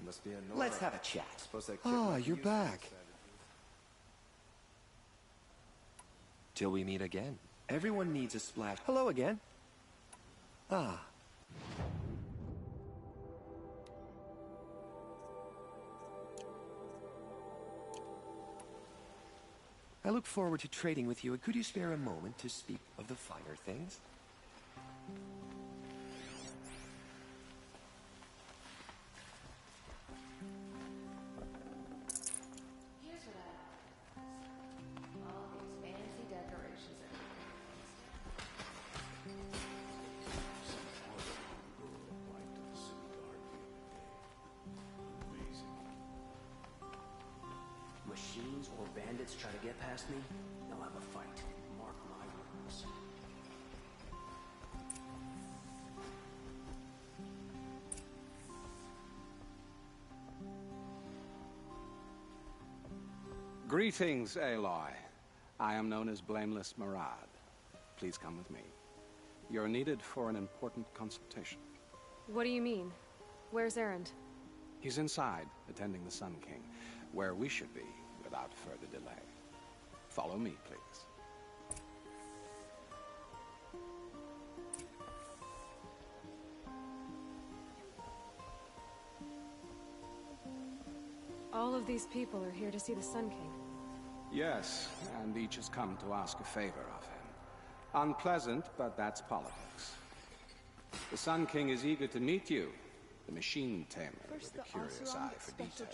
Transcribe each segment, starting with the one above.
Must be a Nora. Let's have a chat. You're back. Till we meet again. Everyone needs a splash. Hello again. Ah. I look forward to trading with you. Could you spare a moment to speak of the finer things? Here's what I all these fancy decorations and Machines or bandits try to get past me, they'll have a fight. Mark my words. Greetings, Aloy. I am known as Blameless Murad. Please come with me. You're needed for an important consultation. What do you mean? Where's Erend? He's inside, attending the Sun King, where we should be without further delay. Follow me, please. All of these people are here to see the Sun King. Yes, and each has come to ask a favor of him. Unpleasant, but that's politics. The Sun King is eager to meet you, the machine tamer with a curious eye for detail.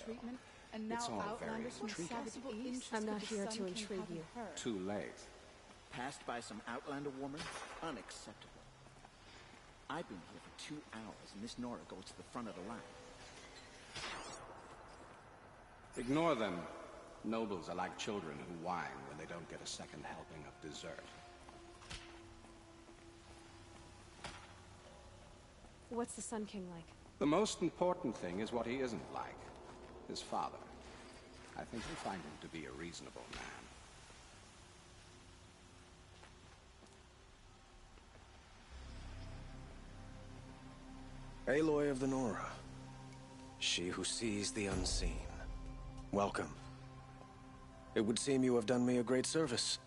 And now it's all very Outlanders from intriguing. sizable interest I'm not with the here Sun to King intrigue having you. her. Too late. Passed by some Outlander woman? Unacceptable. I've been here for 2 hours, and this Nora goes to the front of the line. Ignore them. Nobles are like children who whine when they don't get a second helping of dessert. What's the Sun King like? The most important thing is what he isn't like. His father. I think you'll find him to be a reasonable man. Aloy of the Nora. She who sees the unseen. Welcome. It would seem you have done me a great service.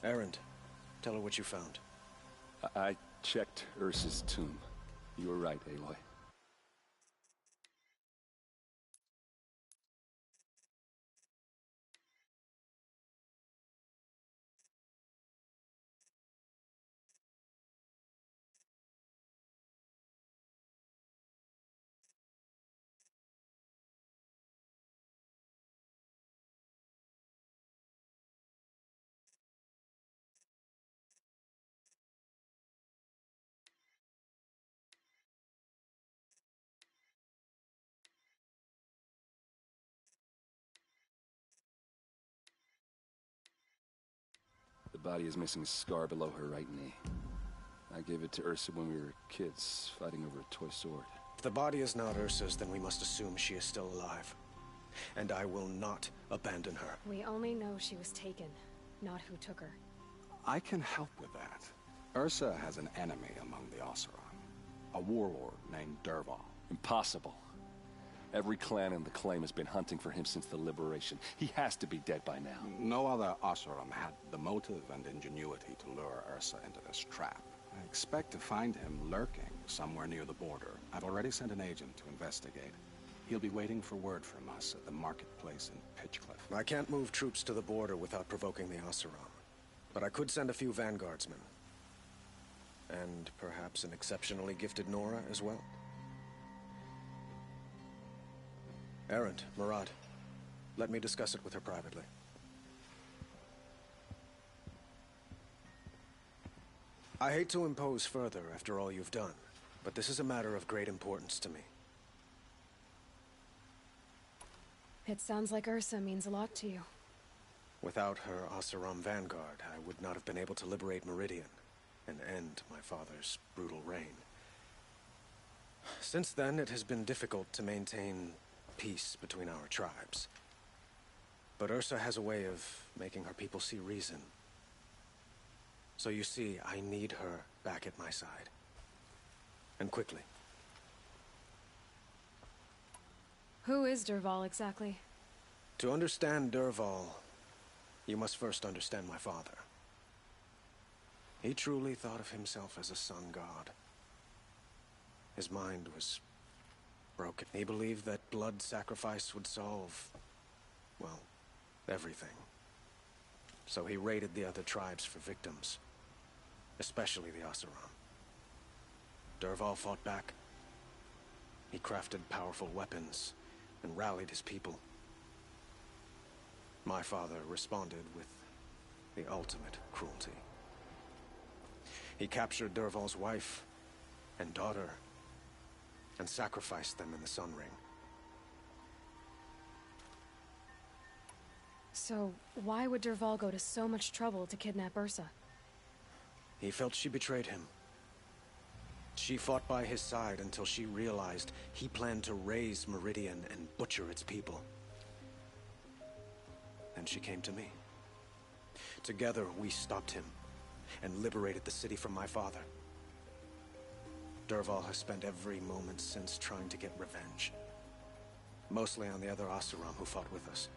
Erend, tell her what you found. I checked Ursa's tomb. You were right, Aloy. The body is missing a scar below her right knee. I gave it to Ursa when we were kids, fighting over a toy sword. If the body is not Ursa's, then we must assume she is still alive. And I will not abandon her. We only know she was taken, not who took her. I can help with that. Ursa has an enemy among the Oseram. A warlord named Dervahl. Impossible. Every clan in the claim has been hunting for him since the liberation. He has to be dead by now. No other Oseram had the motive and ingenuity to lure Ursa into this trap. I expect to find him lurking somewhere near the border. I've already sent an agent to investigate. He'll be waiting for word from us at the marketplace in Pitchcliff. I can't move troops to the border without provoking the Oseram. But I could send a few vanguardsmen. And perhaps an exceptionally gifted Nora as well. Erend, Murad, Let me discuss it with her privately. I hate to impose further after all you've done, but this is a matter of great importance to me. It sounds like Ursa means a lot to you. Without her Oseram vanguard, I would not have been able to liberate Meridian and end my father's brutal reign. Since then, it has been difficult to maintain peace between our tribes. But Ursa has a way of making her people see reason. So you see, I need her back at my side. And quickly. Who is Dervahl exactly? To understand Dervahl, you must first understand my father. He truly thought of himself as a sun god. His mind was broken. He believed that blood sacrifice would solve, well, everything. So he raided the other tribes for victims, especially the Oseram. Dervahl fought back. He crafted powerful weapons and rallied his people. My father responded with the ultimate cruelty. He captured Dervahl's wife and daughter and sacrificed them in the Sun Ring. So, why would Dervahl go to so much trouble to kidnap Ursa? He felt she betrayed him. She fought by his side until she realized he planned to raise Meridian and butcher its people. Then she came to me. Together, we stopped him and liberated the city from my father. Dervahl has spent every moment since trying to get revenge. Mostly on the other Oseram who fought with us.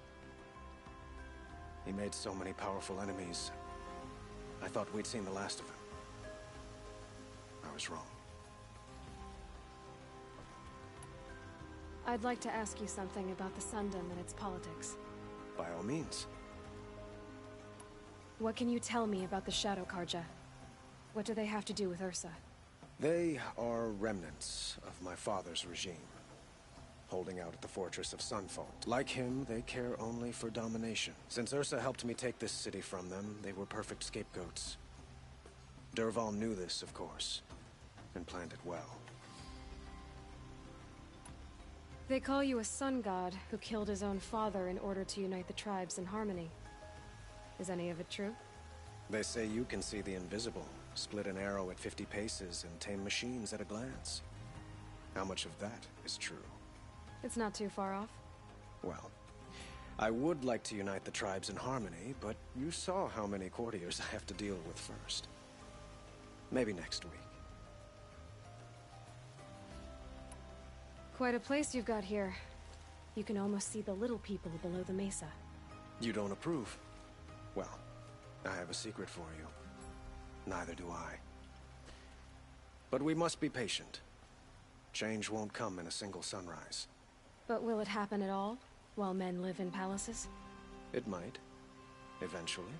He made so many powerful enemies, I thought we'd seen the last of him. I was wrong. I'd like to ask you something about the Sundom and its politics. By all means. What can you tell me about the Shadow Karja? What do they have to do with Ursa? They are remnants of my father's regime, holding out at the fortress of Sunfall. Like him, they care only for domination. Since Ursa helped me take this city from them, they were perfect scapegoats. Dervahl knew this, of course, and planned it well. They call you a sun god who killed his own father in order to unite the tribes in harmony. Is any of it true? They say you can see the invisible, split an arrow at 50 paces, and tame machines at a glance. How much of that is true? It's not too far off. Well, I would like to unite the tribes in harmony, but you saw how many courtiers I have to deal with first. Maybe next week. Quite a place you've got here. You can almost see the little people below the mesa. You don't approve? Well, I have a secret for you. Neither do I. But we must be patient. Change won't come in a single sunrise. But will it happen at all, while men live in palaces? It might. Eventually.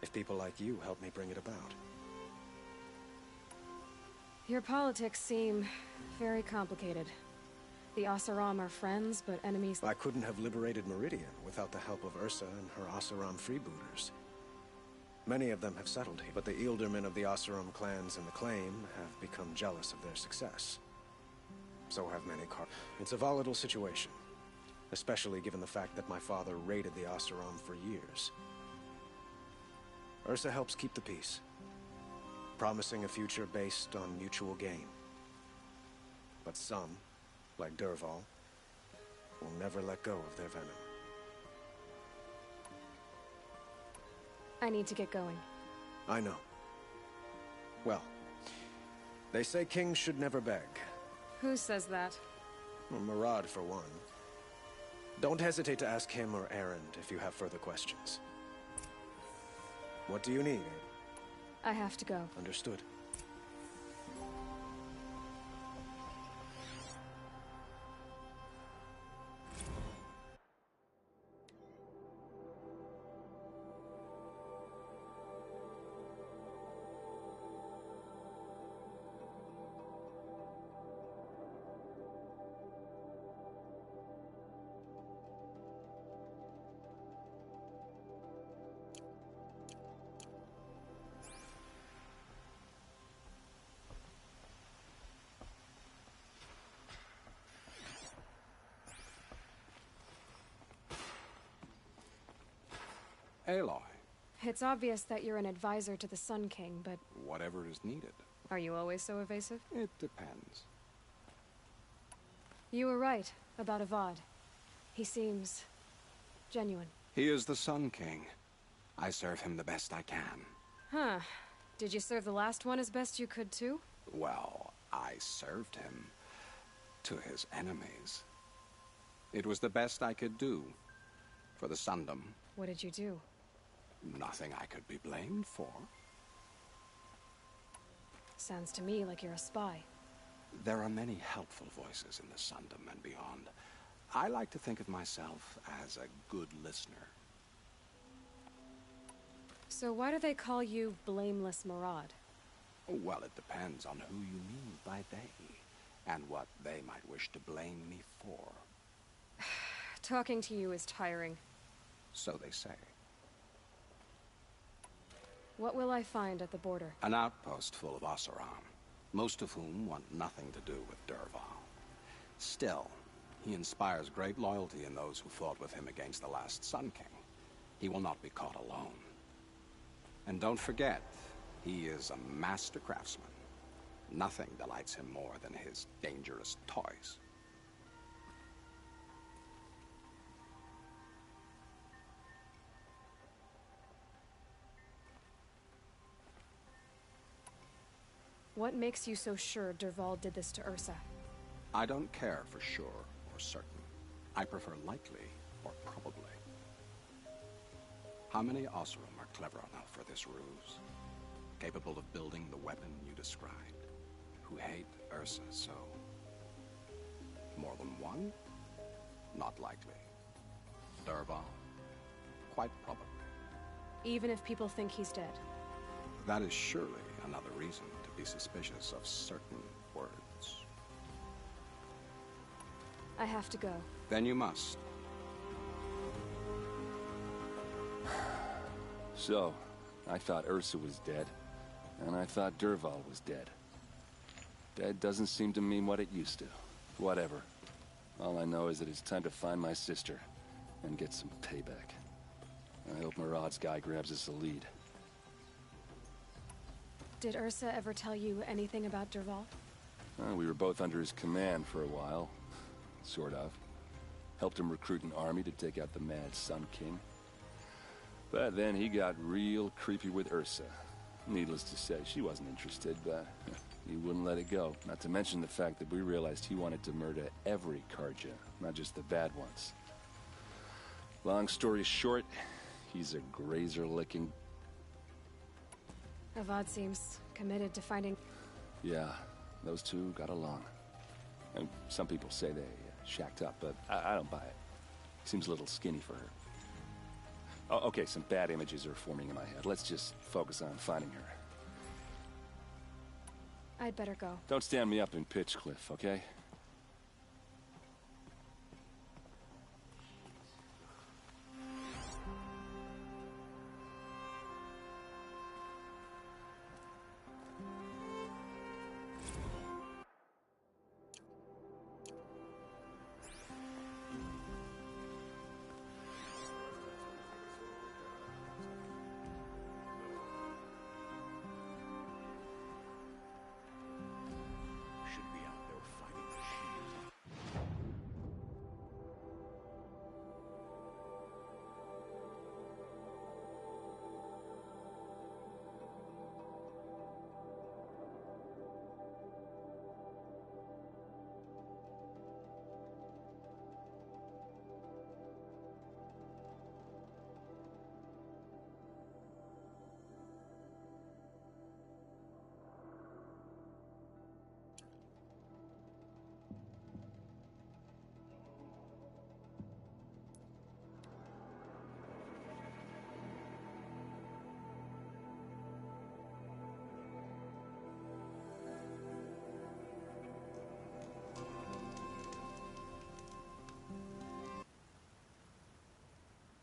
If people like you help me bring it about. Your politics seem very complicated. The Oseram are friends, but enemies. I couldn't have liberated Meridian without the help of Ursa and her Oseram freebooters. Many of them have settled here, but the Ealdormen of the Oseram clans in the claim have become jealous of their success. So have many It's a volatile situation, especially given the fact that my father raided the Oseram for years. Ursa helps keep the peace, promising a future based on mutual gain. But some, like Dervahl, will never let go of their venom. I need to get going. I know. Well, they say kings should never beg. Who says that? Well, Murad, for one. Don't hesitate to ask him or Erend if you have further questions. What do you need? I have to go. Understood. Aloy. It's obvious that you're an advisor to the Sun King, but Whatever is needed. are you always so evasive? It depends. You were right about Avad. He seems genuine. He is the Sun King. I serve him the best I can. Huh. Did you serve the last one as best you could, too? Well, I served him to his enemies. It was the best I could do for the Sundom. What did you do? Nothing I could be blamed for. Sounds to me like you're a spy. There are many helpful voices in the Sundom and beyond. I like to think of myself as a good listener. So why do they call you Blameless Maraud? Well, it depends on who you mean by they, and what they might wish to blame me for. Talking to you is tiring. So they say. What will I find at the border? An outpost full of Oseram, most of whom want nothing to do with Dervahl. Still, he inspires great loyalty in those who fought with him against the last Sun King. He will not be caught alone. And don't forget, he is a master craftsman. Nothing delights him more than his dangerous toys. What makes you so sure Dervahl did this to Ursa? I don't care for sure or certain. I prefer likely or probably. How many Oseram are clever enough for this ruse? Capable of building the weapon you described? Who hate Ursa so? More than one? Not likely. Dervahl? Quite probably. Even if people think he's dead? That is surely another reason to be suspicious of certain words. I have to go. Then you must. So, I thought Ursa was dead, and I thought Dervahl was dead. Dead doesn't seem to mean what it used to. Whatever. All I know is that it's time to find my sister and get some payback. I hope Maraud's guy grabs us a lead. Did Ursa ever tell you anything about Dervahl? We were both under his command for a while. Sort of. Helped him recruit an army to take out the Mad Sun King. But then he got real creepy with Ursa. Needless to say, she wasn't interested, but he wouldn't let it go. Not to mention the fact that we realized he wanted to murder every Karja, not just the bad ones. Long story short, he's a grazer-licking... Avad seems committed to finding... Yeah, those two got along. And some people say they shacked up, but I don't buy it. Seems a little skinny for her. Oh, okay, some bad images are forming in my head. Let's just focus on finding her. I'd better go. Don't stand me up in Pitchcliff, okay?